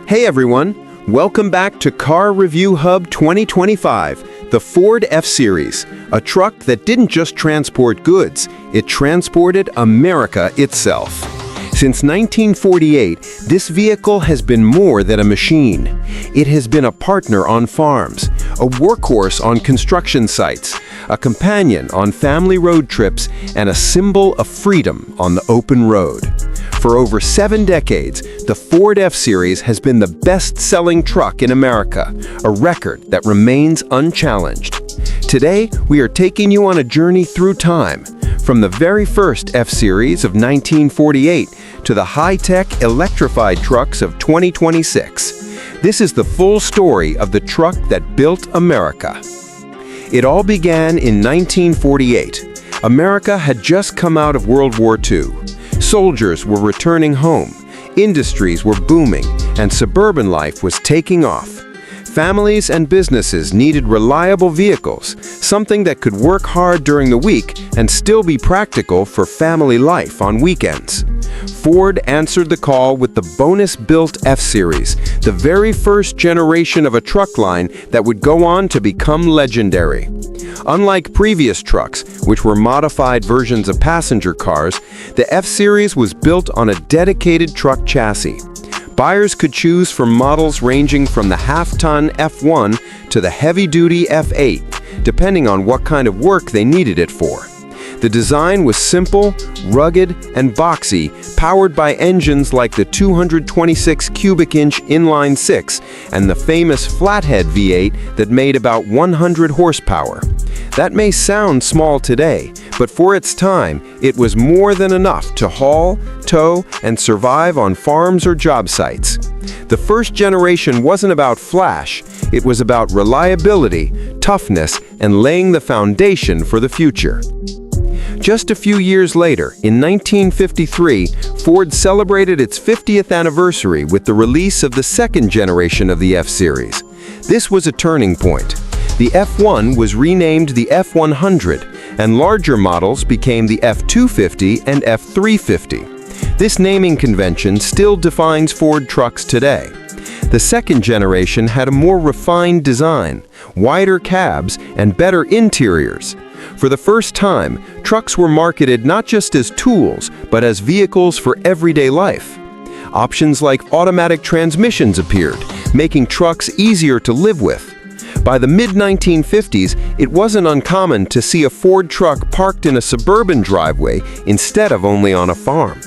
Hey everyone, welcome back to Car Review Hub 2025, the Ford F-Series, a truck that didn't just transport goods, it transported America itself. Since 1948, this vehicle has been more than a machine. It has been a partner on farms, a workhorse on construction sites, a companion on family road trips, and a symbol of freedom on the open road. For over 7 decades, the Ford F-Series has been the best-selling truck in America, a record that remains unchallenged. Today, we are taking you on a journey through time, from the very first F-Series of 1948 to the high-tech electrified trucks of 2026. This is the full story of the truck that built America. It all began in 1948. America had just come out of World War II. Soldiers were returning home, industries were booming, and suburban life was taking off. Families and businesses needed reliable vehicles, something that could work hard during the week and still be practical for family life on weekends. Ford answered the call with the bonus-built F-Series, the very first generation of a truck line that would go on to become legendary. Unlike previous trucks, which were modified versions of passenger cars, the F-Series was built on a dedicated truck chassis. Buyers could choose from models ranging from the half-ton F1 to the heavy-duty F8, depending on what kind of work they needed it for. The design was simple, rugged, and boxy, powered by engines like the 226 cubic inch inline-six and the famous flathead V8 that made about 100 horsepower. That may sound small today, but for its time, it was more than enough to haul, tow, and survive on farms or job sites. The first generation wasn't about flash, it was about reliability, toughness, and laying the foundation for the future. Just a few years later, in 1953, Ford celebrated its 50th anniversary with the release of the second generation of the F-Series. This was a turning point. The F1 was renamed the F100, and larger models became the F250 and F350. This naming convention still defines Ford trucks today. The second generation had a more refined design, wider cabs, and better interiors. For the first time, trucks were marketed not just as tools, but as vehicles for everyday life. Options like automatic transmissions appeared, making trucks easier to live with. By the mid-1950s, it wasn't uncommon to see a Ford truck parked in a suburban driveway instead of only on a farm.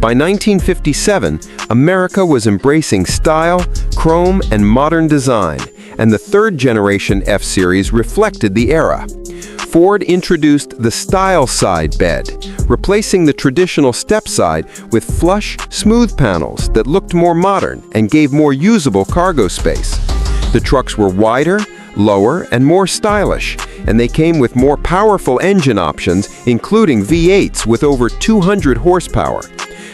By 1957, America was embracing style, chrome, and modern design, and the third-generation F-Series reflected the era. Ford introduced the style side bed, replacing the traditional step side with flush, smooth panels that looked more modern and gave more usable cargo space. The trucks were wider, lower, and more stylish, and they came with more powerful engine options, including V8s with over 200 horsepower.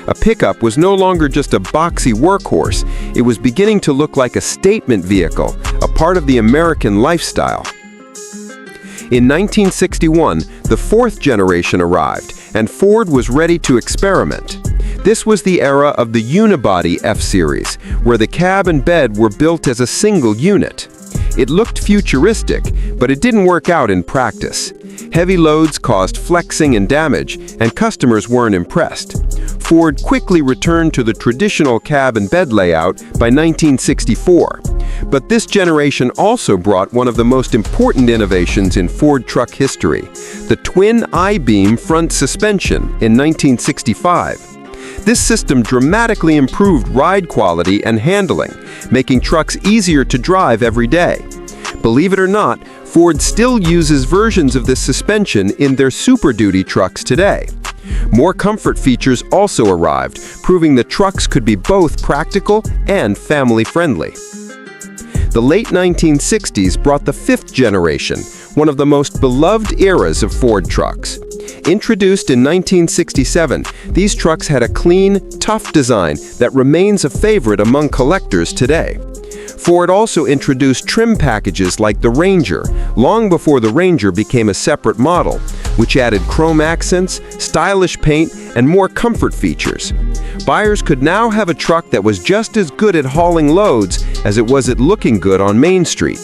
A pickup was no longer just a boxy workhorse, it was beginning to look like a statement vehicle, a part of the American lifestyle. In 1961, the fourth generation arrived, and Ford was ready to experiment. This was the era of the unibody F-Series, where the cab and bed were built as a single unit. It looked futuristic, but it didn't work out in practice. Heavy loads caused flexing and damage, and customers weren't impressed. Ford quickly returned to the traditional cab and bed layout by 1964. But this generation also brought one of the most important innovations in Ford truck history, the twin I-beam front suspension in 1965. This system dramatically improved ride quality and handling, making trucks easier to drive every day. Believe it or not, Ford still uses versions of this suspension in their Super Duty trucks today. More comfort features also arrived, proving that trucks could be both practical and family-friendly. The late 1960s brought the fifth generation, one of the most beloved eras of Ford trucks. Introduced in 1967, these trucks had a clean, tough design that remains a favorite among collectors today. Ford also introduced trim packages like the Ranger, long before the Ranger became a separate model. which added chrome accents, stylish paint, and more comfort features. Buyers could now have a truck that was just as good at hauling loads as it was at looking good on Main Street.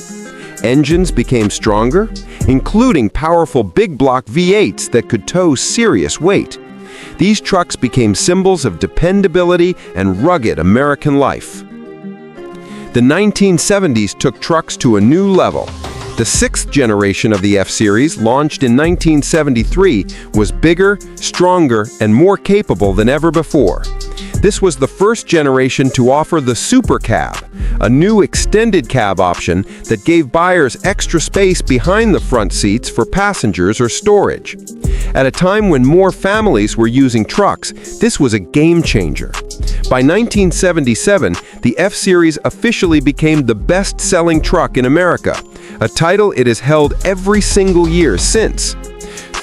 Engines became stronger, including powerful big block V8s that could tow serious weight. These trucks became symbols of dependability and rugged American life. The 1970s took trucks to a new level. The sixth generation of the F-Series, launched in 1973, was bigger, stronger, and more capable than ever before. This was the first generation to offer the Super Cab, a new extended cab option that gave buyers extra space behind the front seats for passengers or storage. At a time when more families were using trucks, this was a game changer. By 1977, the F-Series officially became the best-selling truck in America, a title it has held every single year since.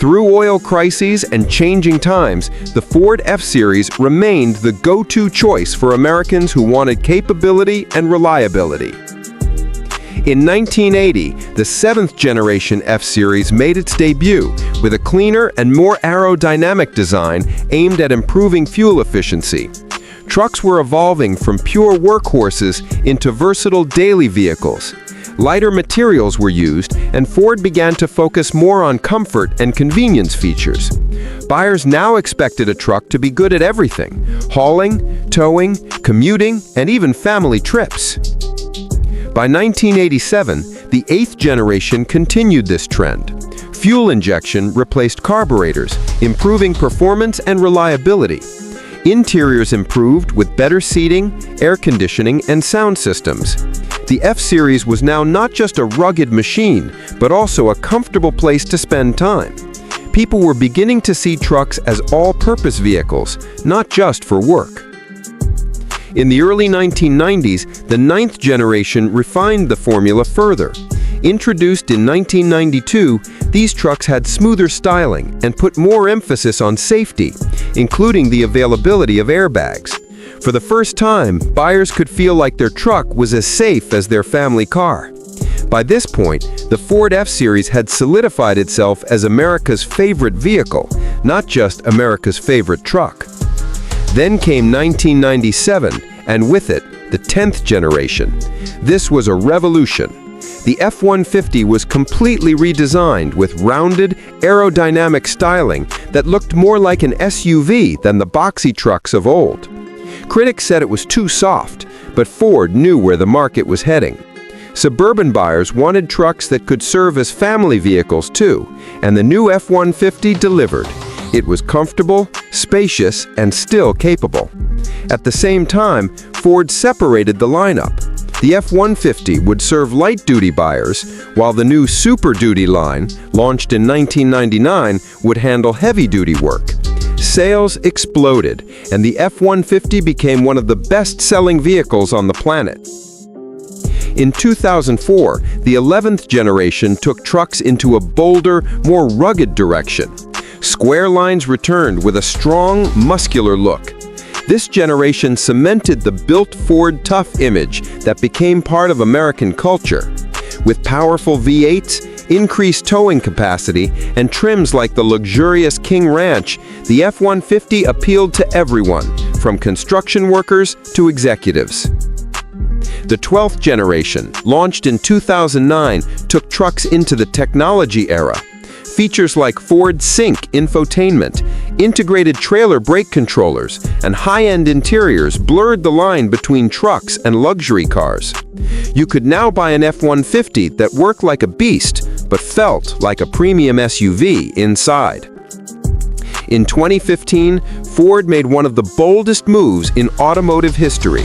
Through oil crises and changing times, the Ford F-Series remained the go-to choice for Americans who wanted capability and reliability. In 1980, the seventh-generation F-Series made its debut with a cleaner and more aerodynamic design aimed at improving fuel efficiency. Trucks were evolving from pure workhorses into versatile daily vehicles. Lighter materials were used, and Ford began to focus more on comfort and convenience features. Buyers now expected a truck to be good at everything: hauling, towing, commuting, and even family trips. By 1987, the eighth generation continued this trend. Fuel injection replaced carburetors, improving performance and reliability. Interiors improved with better seating, air conditioning, and sound systems. The F-Series was now not just a rugged machine, but also a comfortable place to spend time. People were beginning to see trucks as all-purpose vehicles, not just for work. In the early 1990s, the ninth generation refined the formula further. Introduced in 1992, these trucks had smoother styling and put more emphasis on safety, including the availability of airbags. For the first time, buyers could feel like their truck was as safe as their family car. By this point, the Ford F-Series had solidified itself as America's favorite vehicle, not just America's favorite truck. Then came 1997, and with it, the 10th generation. This was a revolution. The F-150 was completely redesigned with rounded, aerodynamic styling that looked more like an SUV than the boxy trucks of old. Critics said it was too soft, but Ford knew where the market was heading. Suburban buyers wanted trucks that could serve as family vehicles too, and the new F-150 delivered. It was comfortable, spacious, and still capable. At the same time, Ford separated the lineup. The F-150 would serve light-duty buyers, while the new Super Duty line, launched in 1999, would handle heavy-duty work. Sales exploded, and the F-150 became one of the best-selling vehicles on the planet. In 2004, the 11th generation took trucks into a bolder, more rugged direction. Square lines returned with a strong, muscular look. This generation cemented the built Ford tough image that became part of American culture. With powerful V8s, increased towing capacity, and trims like the luxurious King Ranch, the F-150 appealed to everyone, from construction workers to executives. The 12th generation, launched in 2009, took trucks into the technology era. Features like Ford Sync infotainment, integrated trailer brake controllers, and high-end interiors blurred the line between trucks and luxury cars. You could now buy an F-150 that worked like a beast, but felt like a premium SUV inside. In 2015, Ford made one of the boldest moves in automotive history.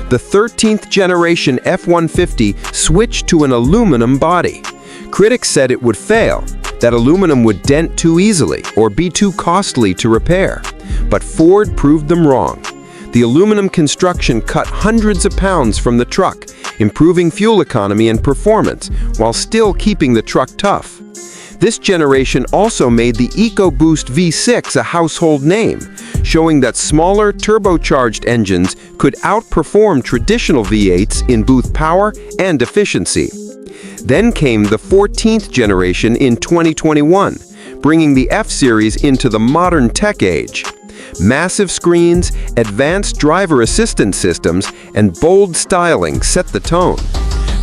The 13th generation F-150 switched to an aluminum body. Critics said it would fail, that aluminum would dent too easily or be too costly to repair. But Ford proved them wrong. The aluminum construction cut hundreds of pounds from the truck, improving fuel economy and performance, while still keeping the truck tough. This generation also made the EcoBoost V6 a household name, showing that smaller turbocharged engines could outperform traditional V8s in both power and efficiency. Then came the 14th generation in 2021, bringing the F-Series into the modern tech age. Massive screens, advanced driver assistance systems, and bold styling set the tone.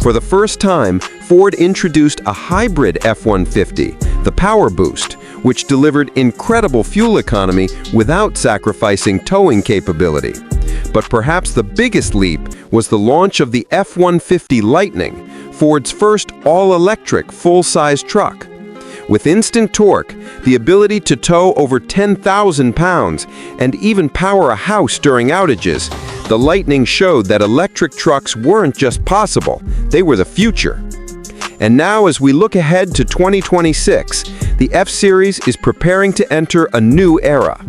For the first time, Ford introduced a hybrid F-150, the Power Boost, which delivered incredible fuel economy without sacrificing towing capability. But perhaps the biggest leap was the launch of the F-150 Lightning, Ford's first all-electric full-size truck. With instant torque, the ability to tow over 10,000 pounds, and even power a house during outages, the Lightning showed that electric trucks weren't just possible, they were the future. And now, as we look ahead to 2026, the F-Series is preparing to enter a new era.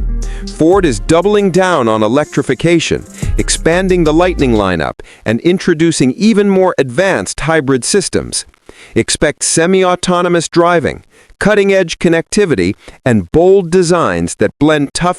Ford is doubling down on electrification, expanding the Lightning lineup, and introducing even more advanced hybrid systems. Expect semi-autonomous driving, cutting-edge connectivity, and bold designs that blend toughness